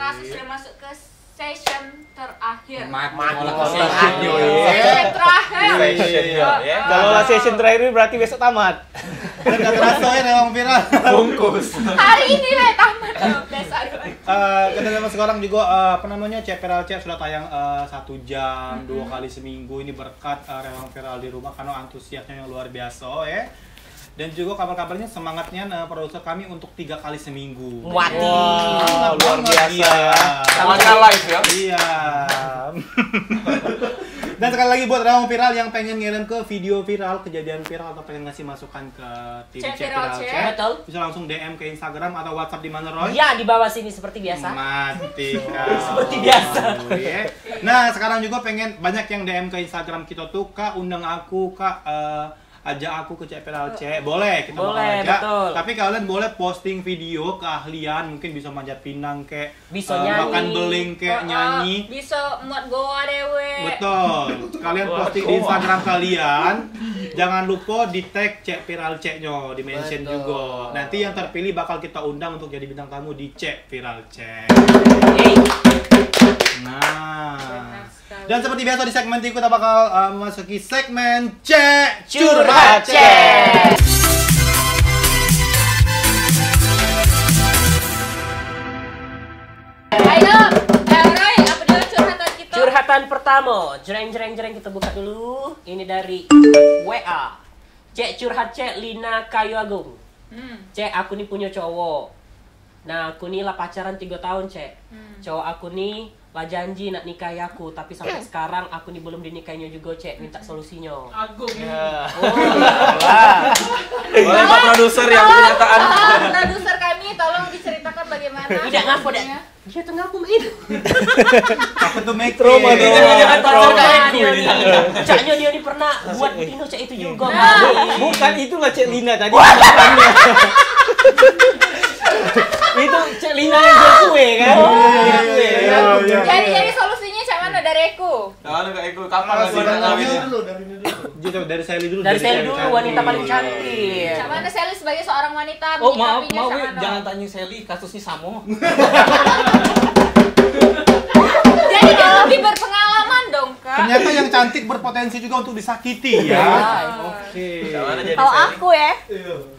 terasa sudah masuk ke session terakhir. Session terakhir. Kalau session terakhir ini berarti besok tamat. Gak terasa ya Rewang Viral. Bungkus. Hari ini lah tamat. Besok. Kita dapat sekarang juga Cek Viral Cek sudah tayang 1 jam 2 kali seminggu. Ini berkat Rewang Viral di rumah karena antusiasnya yang luar biasa ya. Dan juga kabar-kabarnya semangatnya produser kami untuk 3 kali seminggu. Wati. Luar biasa. Semuanya live ya. Iya. Dan sekali lagi buat Rewang Viral yang pengen ngirim ke video viral, kejadian viral atau pengen ngasih masukan ke tim Cek Cek Viral Viral Cek. Cek, Betul. bisa langsung DM ke Instagram atau WhatsApp di mana Roy? Ya, di bawah sini seperti biasa. Mati kau. Seperti biasa. Ya. Nah, sekarang juga pengen banyak yang DM ke Instagram kita tuh, Kak undang aku, Kak ajak aku ke Cek Viral Cek. Boleh, kita bakal Boleh, ajak. betul. Tapi kalian boleh posting video keahlian, mungkin bisa manjat pinang kek, Bisa nyanyi. makan beling kek, nyanyi. Bisa muat goa dewe. Betul. Kalian posting di Instagram kalian. Jangan lupa di tag Cek Viral Ceknya, di mention Betul. juga. Nanti yang terpilih bakal kita undang untuk jadi bintang tamu di Cek Viral Cek. Nah. Dan seperti biasa di segmen ini kita bakal memasuki segmen Cek Curhat Cek. Ayo, Roy, apa dulu curhatan kita? Curhatan pertama, jreng kita buka dulu. Ini dari WA. Cek curhat Cek Lina Kayu Agung. Cek, aku nih punya cowok. Nah, aku nih lah pacaran 3 tahun, Cek. Cowok aku nih lah janji nak nikahi aku, tapi sampai sekarang aku nih belum dinikahinya juga, Cek. Minta solusinya. Agung. Boleh Pak produser yang kenyataan. Produser kami, tolong diceritakan bagaimana. Tidak ngaku deh. Dia tuh ngaku itu. Apa tuh make Trauma it? dong. Jangan pacar kayak dia gue. nih. Caknya dia nih pernah buat Tino Cek itu juga. Bukan itulah Cek Lina tadi. Itu Cek Lina yang jual kue kan? Jadi solusinya cak mana dari aku? Jangan kayak gue kapan lagi kawinnya? Dari Sally dulu. Dari saya dulu wanita paling cantik. Cak mana Sally sebagai seorang wanita Oh maaf, menyikapinya maaf cak Wi, mana? jangan tanya Sally, kasusnya sama. Jadi dia lebih berpengalaman dong, Kak. Ternyata yang cantik berpotensi juga untuk disakiti ya. Oke. Jangan jadi Kalau Sally. aku ya,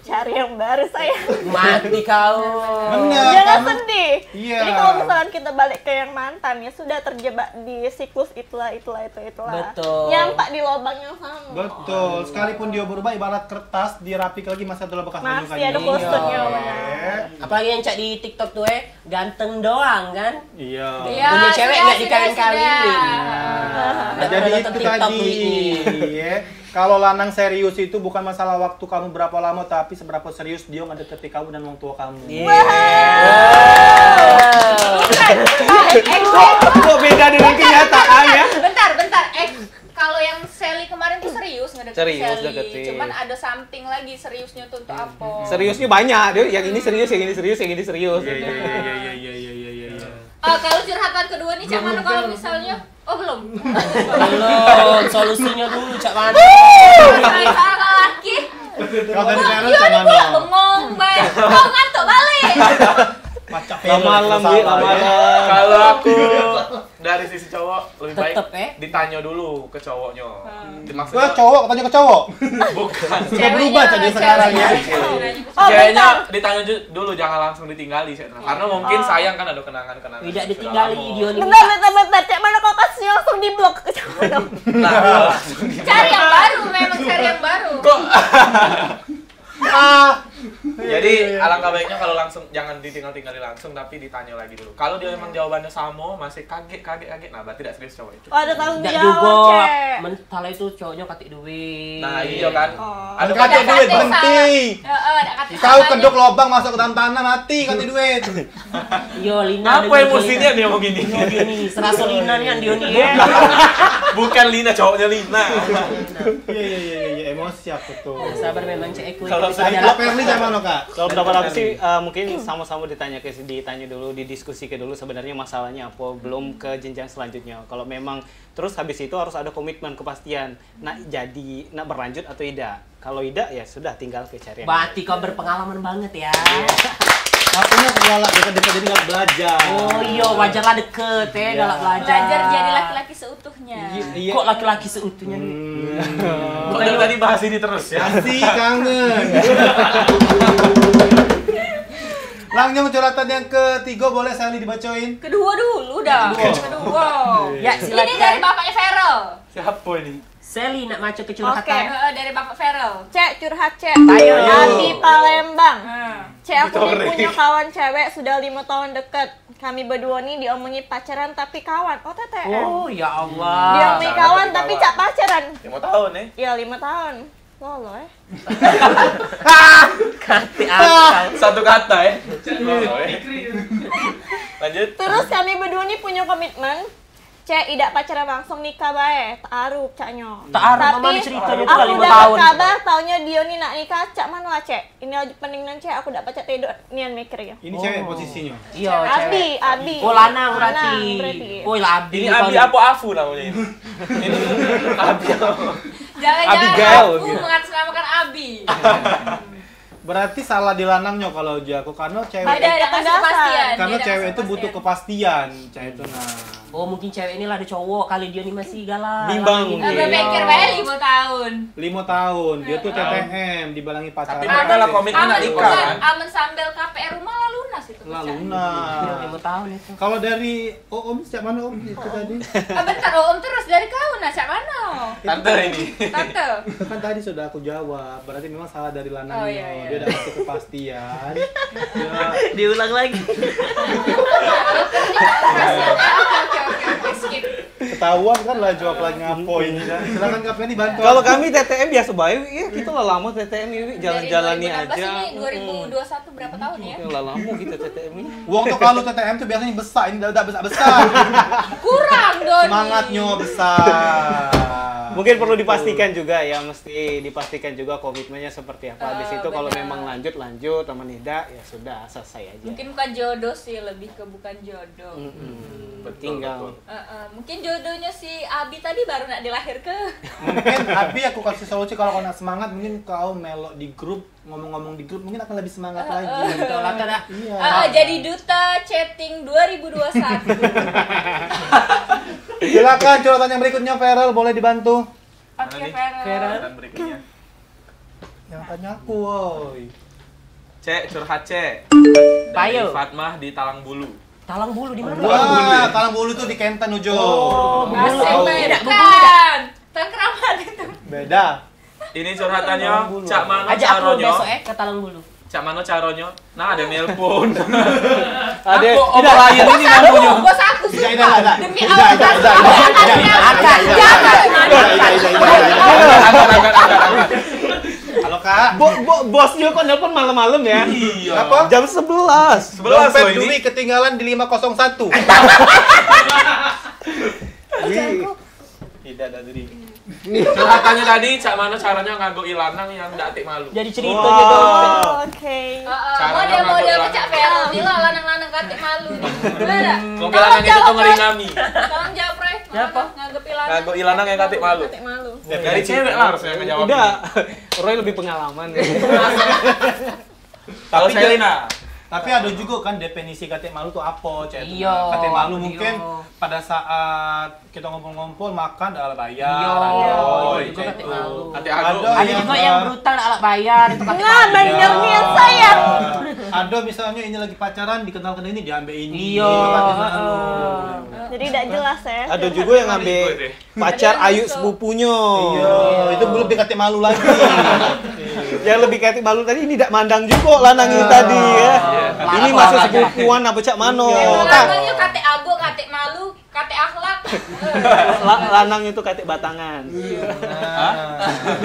cari yang baru saya. Mati kau. Bener. Jangan kamu- sedih. Iya. Jadi kalau misalkan kita balik ke yang mantan ya sudah terjebak di siklus itulah. Betul. Yang tak di lubang yang sama. Betul. Sekalipun dia berubah ibarat kertas, dirapik lagi masih ada bekas Masih kandungannya. ada kusutnya, Iya. benar. Apalagi yang Cak di TikTok tuh ganteng doang kan. Iya. Iya, Punya cewek sudah, nggak dikawin-kawinin. Nah, Udah jadi pernah itu nonton TikTok tadi. nih. Ya. Kalau lanang serius itu bukan masalah waktu kamu berapa lama, tapi seberapa serius dia ngedeketi kamu dan orang tua kamu. Kok beda dengan kenyataan ya? Bentar. Kalau yang Sally kemarin tuh serius ngedeketin Serius Sally. deketin. Cuman ada something lagi seriusnya tuh untuk apa? Seriusnya banyak, dia yang ini serius, yang ini serius, yang ini serius. Iya. Kalau curhatan kedua nih cak mana kalau misalnya? Oh belum. Belum, solusinya dulu Cak mana. Kayak seorang laki. Kalau dari Vero Iya sama nih pula bengong, Bay. Kau ngantuk balik. Pacak Malam, Wi, malam. Kalau aku dari sisi cowok lebih baik Tetep, ditanya dulu ke cowoknya. Gue Maksudnya cowok, katanya ke cowok. bukan. Sudah berubah jadi sekarang ya. Kayaknya ditanya dulu, jangan langsung ditinggali saya. Karena mungkin sayang kan ada kenangan-kenangan. Tidak ditinggali dia nih. Bentar. Cek mana kau kasih langsung di blok ke cowok dong. Nah, kalau langsung Cari yang baru, memang cari yang baru. kok jadi alangkah baiknya kalau langsung jangan ditinggal-tinggali langsung tapi ditanya lagi dulu. Kalau dia memang jawabannya sama masih kaget nah berarti tidak serius cowok itu. Oh, ada tanggung Tidak jawab, juga. Cek. Mentala itu cowoknya katik duit. Nah iya kan. Ada Kate kata duit berhenti. Kau kedok lubang masuk ke dalam tanah mati kate duit. Yo Lina. apa emosinya dia mau gini? Dia nih, serasa Lina nih kan dia nih. Bukan Lina, cowoknya Lina. Iya, emosi aku tuh. Sabar memang Cek Eko. Kalau Kalau Perli gimana kak? Kalau pendapat aku sih mungkin sama-sama ditanya dulu, didiskusikan dulu sebenarnya masalahnya apa, belum ke jenjang selanjutnya. Kalau memang terus habis itu harus ada komitmen, kepastian. Nak berlanjut atau tidak. Kalau tidak ya sudah tinggal ke cari yang Berarti kau berpengalaman banget ya. Ngapainnya galak dekat-dekat jadi galak belajar. Oh iya, wajarlah deket ya, galak belajar. Belajar jadi laki-laki seutuhnya. Iya. Kok laki-laki seutuhnya nih? Kok dari tadi bahas ini terus ya? Asik, kangen. Lanjut curhatan yang ketiga, boleh Sally dibacoin? Kedua dulu dah. Kedua. Ya, Ini dari silakan. bapaknya Feral. Siapa ini? Sally nak baca kecurhatan. Oke. Dari bapak Feral. Cek curhat cek. Ayo. Abi Palembang. Hmm. Cek aku nih Sorry. punya kawan cewek sudah 5 tahun deket. Kami berdua nih diomongi pacaran tapi kawan. Oh TTM. Oh ya Allah. Diomongi Pacaran kawan tapi tapi kawan. cak pacaran. 5 tahun nih. Ya 5 tahun. Lolo Kati akal. Satu kata ya. Lanjut. Terus kami berdua nih punya komitmen. Cek tidak pacaran langsung nikah bae, taaruf caknya. Taaruf, mana ceritanya tuh aku 5 dapat tahun. kabar taunya dia nih nak nikah, cak mana lah cek. Ini aja penting nan cek, aku dapat cek tidur nian mikir ya. Ini cewek posisinya. Iya, Abi, cewek. Abi. Oh lanang berarti. berarti. Oh lah Abi. Ini Abi apa Afu namanya ini? Ini Abi apa? Jangan-jangan Abigail, aku gitu. mengatasnamakan Abi. Berarti salah di lanangnya kalau jago karena cewek Ada Kata kepastian. karena Dia ada cewek itu butuh kepastian, cewek itu nah. Oh mungkin cewek ini lah ada cowok kali dia nih masih galak. Bimbang Gitu. mungkin. Berpikir bae 5 tahun. 5 tahun, dia tuh TTM, dibalangi pacaran. Tapi mereka lah komitmen nak nikah kan? Aman sambil KPR rumah lah lunas itu. Lalu Iya, nah. 5 tahun itu. Kalau dari Om, siapa mana Om itu tadi? Bentar, Om terus dari kau nah, cak mana? Tante ini. Tante. Itu kan tadi sudah aku jawab, berarti memang salah dari lanangnya. Oh, iya, iya. Dia udah kasih kepastian. Ya, Diulang lagi. Oke, skip. ketahuan kan lah jawab lagi ngapoin. Silakan Kak Penny bantu. Kalau kami TTM biasa baik, ya kita lah lama TTM ini Dari jalan-jalani 2016 aja. Ini 2021 berapa tahun ya? Lah lama kita TTM ini. Waktu kalau TTM tuh biasanya besar, ini udah besar-besar. Kurang Doni. Semangatnya besar. Mungkin perlu dipastikan juga ya, mesti dipastikan juga komitmennya seperti apa. Di situ kalau benar. memang lanjut, teman tidak ya sudah selesai aja. Mungkin bukan jodoh sih, lebih ke bukan jodoh. Tinggal. Mungkin jodohnya si Abi tadi baru nak dilahir ke. Mungkin Abi aku kasih solusi kalau kau nak semangat, mungkin kau melok di grup, ngomong-ngomong di grup mungkin akan lebih semangat lagi. Betul lah kan. Iya. Jadi duta chatting 2021. Silakan curhatan yang berikutnya Feral, boleh dibantu. Oke, nih? Feral. Dan berikutnya. Yang tanya aku, woi. Cek curhat cek. Dari Payo. Fatmah di Talang Bulu. Talang bulu di mana? Wah, Talang Bulu tuh di Kentan Ujo. Asik Tahu. banget. Tidak, bukan. Tangkeraman itu. Beda. Ini curhatannya Cak Mano Ajak aku caronyo. besok ke Talang bulu. Cak Mano caronyo. Nah, ada yang nelpon. Ada Aku tidak lain ini namanya. Bos aku suka. Tidak. Demi Tidak, Allah. tidak, tidak. Jangan. Halo Kak. Bosnya kok nelpon malam-malam ya? Iya. Apa? Jam 11. 11 Dompet loh ini. Dwi ketinggalan di 501. Tidak ada Dwi. Curhatannya tadi Cak Mano caranya ngagoi lanang yang ndak atik malu. Jadi ceritanya dong. Oke. Model-model kecak Feral. Bila lanang-lanang katik malu. Gimana? Mungkin lanang itu tuh ngeringami. Tolong jawab, Pre. Siapa? Nganggepi lanang. Ngagoi lanang yang katik malu. Katik malu. Dari cewek lah harusnya ngejawab. Udah, Roy lebih pengalaman. Kalau Tapi Selina. Tapi ada juga kan definisi katik malu tuh apa, Cek? Iya, Katik malu iya. mungkin pada saat kita ngumpul-ngumpul makan ada bayar. Iya, ada itu juga katik malu. Katik ago. Ada juga yang brutal alat bayar itu katik Nah, malu. bener nih yang saya. Ada misalnya ini lagi pacaran dikenalkan ini diambil ini. Iya, Itu katik malu. Jadi tidak jelas ya. Ada juga yang ngambil pacar Ayu sepupunya. Iya, itu belum dikatik malu lagi. Yang lebih kayak malu tadi ini tidak mandang juga lanang ini tadi ya. Ini masih sepupuan apa Cak Mano. Lanang yuk katik ago, katik malu, katik akhlak. Lanang itu katik batangan.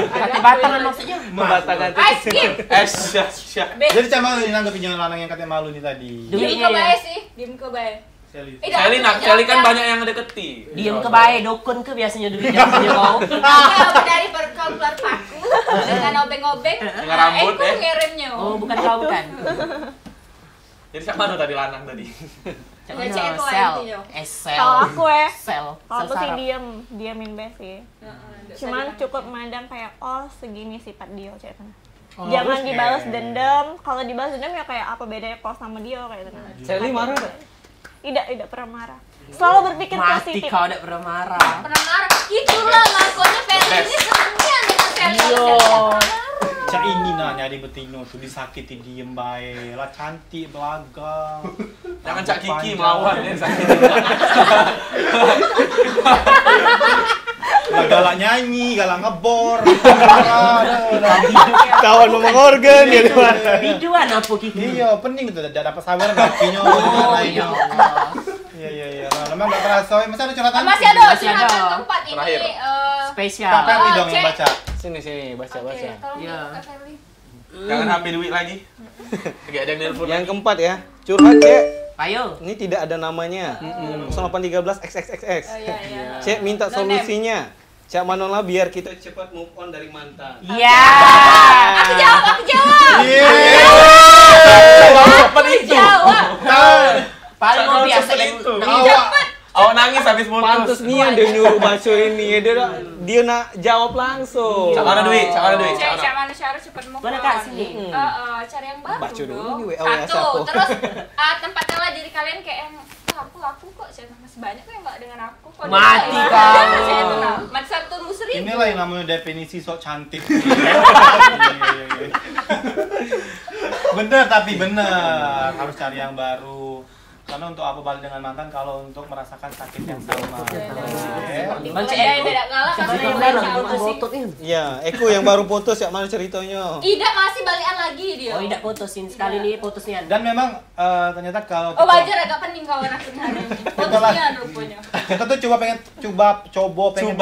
Katik batangan maksudnya. Batangan itu. Ice skip. Syah. Jadi Cak Malu nanggepin yang lanang yang katik malu ini tadi. Diem ke bae sih, diem ke bae. Sally. Sally kan banyak yang deketi. Diem ke bae, dokun ke biasanya dulu jawabannya kau. Oke, dari perkaulan paku dengan obeng-obeng. Dengan rambut, Aku ngirimnya. Oh, bukan kau kan? Jadi Cak Mano tadi lanang tadi. Ya, cek itu lah Sel. intinya. Sel. Kalau aku ya, Sel. kalau aku sih saraf. diamin be sih. Cuman cukup mandang kayak oh segini sifat dia cek. Jangan dibalas dendam. Kalau dibalas dendam ya kayak apa bedanya kalau sama dia kayak gitu. Sally marah nggak? Tidak pernah marah. Selalu berpikir Mati positif. kau tidak pernah marah. Pernah marah. Itulah makanya Ferry ini senangnya dengan Ferry. Iya. Cak ingin nyari betino tuh disakiti diem bae lah, cantik belaga. Jangan Cak Kiki melawan ya sakit. Lah galak nyanyi, galak ngebor. Kawan ngomong organ ya mana? Biduan apa Kiki? Iya, pening tuh dapat sabar ngapinya. Oh ya Allah. Iya. Nah, memang enggak terasa. Masih ada curhatan? Masih ada Masih ada. curhatan keempat ini. Terakhir. Spesial. Kak Ferli dong Cek. yang baca. Sini baca. Oke, tolong Iya. Kak Ferli. Jangan ambil duit lagi. Gak ada yang nelpon. Yang keempat ya, curhat Cek. Ayo. Ini tidak ada namanya. 0813 XXXX. Oh iya. Cek minta No name. solusinya. Cak Manola biar kita cepat move on dari mantan. Iya. Aku jawab. Iya. Cepat itu. Jawab. Paling mau biasa Cepet yang itu. nak- Awak nangis habis putus. Pantes nih yang dia nyuruh baca ini. Dia nak jawab langsung. Cak mana duit? Cak mana duit? Cek mana cara cepat move Mana on. Kak sini? Cari yang baru Baca dulu dong. nih WA Satu, siapa. terus tempatkanlah diri kalian kayak yang aku kok saya masih banyak kok yang nggak dengan aku. Kok dia Mati nggak kau. dengan aku? Saya itu nah. Mati satu musri. Inilah yang namanya definisi sok cantik. Iya. Bener tapi bener, harus cari yang baru. Karena untuk apa balik dengan mantan kalau untuk merasakan sakit yang sama. Ya. Bang Cek Dia Eko. tidak kalah Siapa sama yang yang baru? jauh Bukan sih. botot ini. Iya, Eko yang baru putus ya mana ceritanya? Ida masih balikan lagi dia. Oh, tidak putusin sekali nih putusnya. Dan memang ternyata kalau Oh wajar agak pening kawan aku nih hari ini. Putusnya rupanya. kita tuh pengen Coba. pengen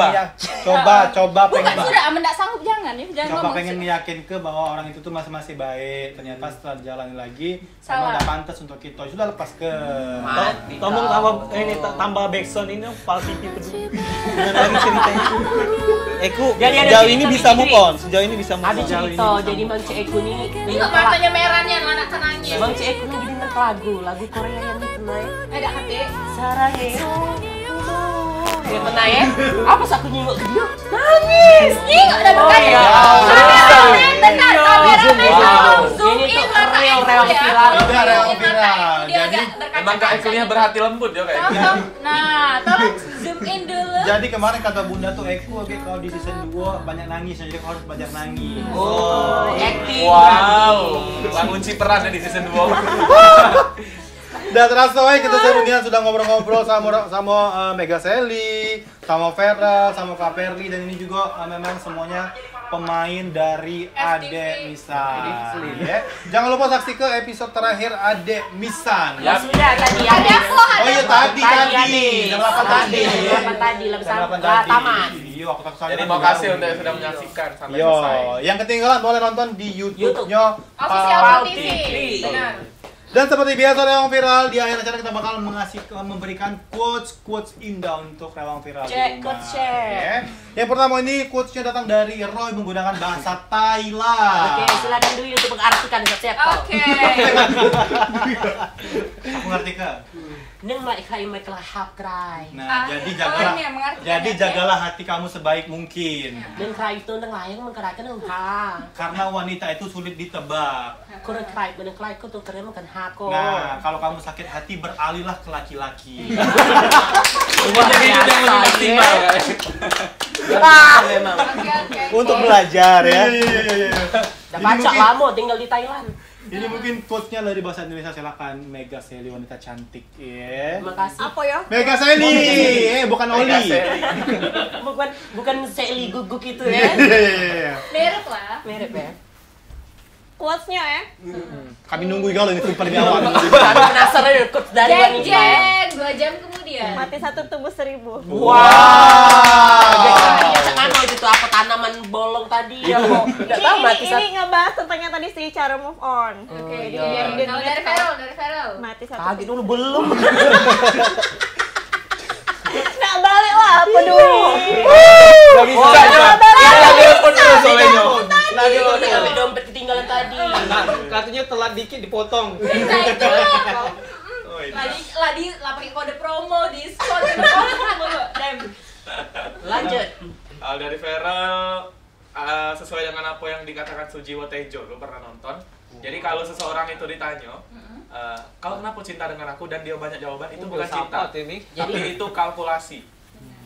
Bukan sudah aman tidak sanggup jangan ya jangan coba ngomong. pengen meyakin ke bahwa orang itu tuh masih baik. Ternyata setelah dijalani lagi Salah. emang nggak pantas untuk kita. Sudah lepas ke. Mati Tolong kau. tambah backsound ini falsity peduli. Bener lagi ceritanya. Eko Jadi ada sejauh cerita ini bisa move begini. on. Sejauh ini bisa move Ada on. cerita, jadi Bang Cek Eko nih Tengok matanya merahnya anak tenangnya. Bang Cek Eko lagi denger lagu Korea yang itu Nay. Ada hati. Sarangeo. Ya pernah ya? Apa sih aku nyingok ke dia? Nangis. Ih, ada Oh berkata. iya. Kameramen benar, kameramen Wow. zoom Ini in tuh mata real Eko viral. Udah real Zoom in mata viral. Eko, dia Jadi, agak berkaca-kaca Emang Kak Eko-nya gitu. berhati lembut ya kayak. Tolong, nah, tolong zoom in dulu. Jadi kemarin kata Bunda tuh Eko, oke kalau di season 2 banyak nangis, jadi kau harus belajar nangis. Oh, acting. Wow. Ngunci peran ya di season 2. Udah terasa kita sebelumnya sudah ngobrol-ngobrol sama Mega Sally, sama Vera, sama Kak Ferli, dan ini juga memang semuanya pemain dari Ade Misan. Ya. Jangan lupa saksi ke episode terakhir Ade Misan. Ya. Sudah tadi Tadi ada. aku Oh iya tadi. Jam 8 tadi. Jam 8 tadi Jam 8 lah tadi. taman. Iya, waktu aku Jadi mau kasih untuk yang sudah menyaksikan sampai Yo, selesai. yang ketinggalan boleh nonton di YouTube-nya Official Pal TV. TV. Benar. Dan seperti biasa Rewang Viral, di akhir acara kita bakal memberikan quotes indah untuk Rewang Viral. di Cek, rumah. quotes cek. Ya. Yang pertama ini quotesnya datang dari Roy menggunakan bahasa Thailand. Oke, silakan dulu untuk mengartikan siap kau. Oke. Aku ngerti ke. Neng mai kai mai kelah hap krai. Nah, Ah, jadi oh, jagalah, ini yang mengartikan jadi ya, jagalah hati kamu sebaik mungkin. Neng krai itu neng lain mengkerakan neng ha. Karena wanita itu sulit ditebak. Kau neng krai kau tuh keren makan ha ko. Nah, kalau kamu sakit hati beralihlah ke laki-laki. Jadi itu yang lebih maksimal guys. Memang. Oke. Untuk belajar ya. Iya. Udah baca lama tinggal di Thailand. Ini mungkin quotes-nya dari bahasa Indonesia, silakan Mega Sally wanita cantik. Ya. Terima kasih. Apa ya? Mega Sally, bukan Oli. Bukan Sally guguk itu ya. Iya. Mirip lah. Mirip ya. Quotes-nya ya. Kami nunggu kalau ini paling awal. Kami penasaran ya quotes dari Jeng wanita ya. jeng 2 jam kemudian. Mati satu tumbuh 1000. Wow. Jangan itu tuh apa tanaman bolong tadi ya kok. Enggak tahu mati Ini satu. ngebahas tentangnya tadi sih cara move on. Oke, iya. jadi biar dia Kalau dari Feral, dari Feral. Mati satu. Kaget dulu belum. Nggak balik lah, apa dulu? Gak bisa. Ini lagi telepon dulu soalnya. Lagi ambil dompet ketinggalan tadi. Kartunya telat dikit dipotong. Nah, itu lah. Ladi lah pakai kode promo, diskon, promo. Dem. Lanjut. Dari Feral, sesuai dengan apa yang dikatakan Sujiwo Tejo, lu pernah nonton? Jadi kalau seseorang itu ditanya, kau kenapa cinta dengan aku, dan dia banyak jawaban, itu bukan cinta, tapi itu kalkulasi.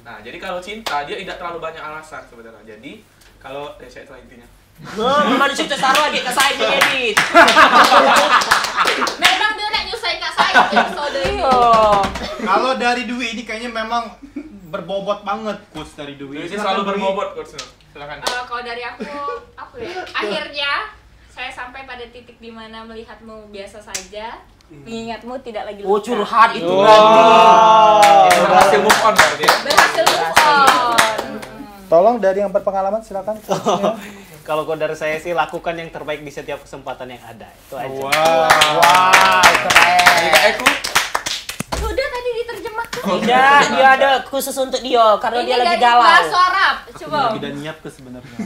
Nah, jadi kalau cinta dia tidak terlalu banyak alasan sebenarnya. Jadi kalau itu intinya. Mana cerita saru lagi ke saya edit. Memang dia nak nyusai kak saya episode ini. Kalau dari Dwi ini kayaknya memang berbobot banget coach dari Dwi. Ini selalu berbobot coach. Silakan. Kalau dari aku apa ya? Akhirnya saya sampai pada titik di mana melihatmu biasa saja, mengingatmu tidak lagi Oh, luka. curhat itu Itu berhasil move on berarti ya. Berhasil move on. Tolong dari yang berpengalaman silakan. Kalau dari saya sih lakukan yang terbaik di setiap kesempatan yang ada. Itu aja. Wow, keren. Jadi Kak Eku, Sudah tadi diterjemahkan. Tidak, dia ada khusus untuk dia karena Ini dia lagi dari galau. bahasa Arab. Coba. Lagi dan nyiap ke sebenarnya.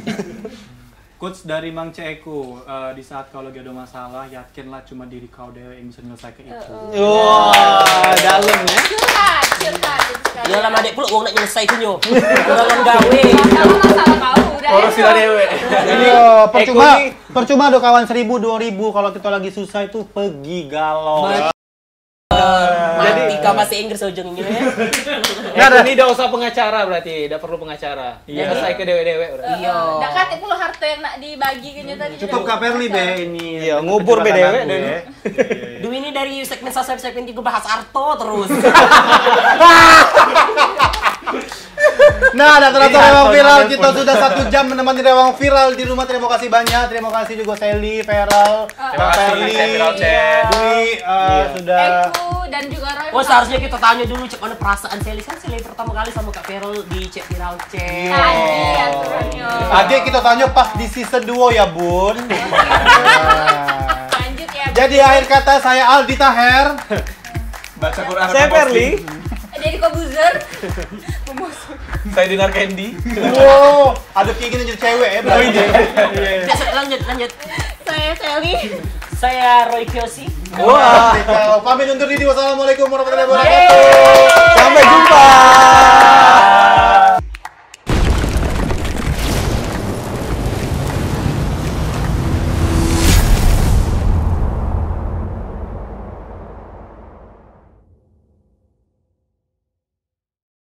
Coach dari Mang Ceku, di saat kau lagi ada masalah, yakinlah cuma diri kau dewe yang bisa menyelesaikan itu. Wah, dalam ya. Curhat itu sekali. Dia lah adik pula orang nak nyelesai kunyo. Orang gawe. Kalau masalah kau udah. Orang sila dewe. Jadi percuma do kawan 1000 2000 kalau kita lagi susah itu pergi galau. Mati kau bahasa Inggris ujung ini ya. Ini udah usah pengacara berarti, udah perlu pengacara. Iya. Selesai ke dewe-dewe udah. Iya. Dak kate puluh harta yang nak dibagi kan tadi. Cukup Kak Perli be ini. Iya, ngubur be dewe. Duh ini dari segmen segmen 3 bahas Arto terus. Nah, data-data Rewang Viral kita sudah 1 jam menemani Rewang Viral di rumah. Terima kasih banyak. Terima kasih juga Sally, Feral, Terima kasih Cek Viral Cek. Dwi sudah. Eku dan juga Roy. Oh seharusnya kita tanya dulu cek mana perasaan Sally, kan Sally pertama kali sama Kak Feral di Cek Viral Cek. Tadi aturannya. Adik kita tanya pas di season 2 ya, Bun. Lanjut ya. Jadi akhir kata saya Aldi Taher. Baca Quran. Saya Perli. Jadi Kobuzer. Saya Dinar Candy. Wow, ada kayak gini jadi cewek ya berarti. Lanjut. Saya Sally. Saya Roy Kyoshi. Wah, pamit undur diri. Wassalamualaikum warahmatullahi wabarakatuh. Sampai jumpa.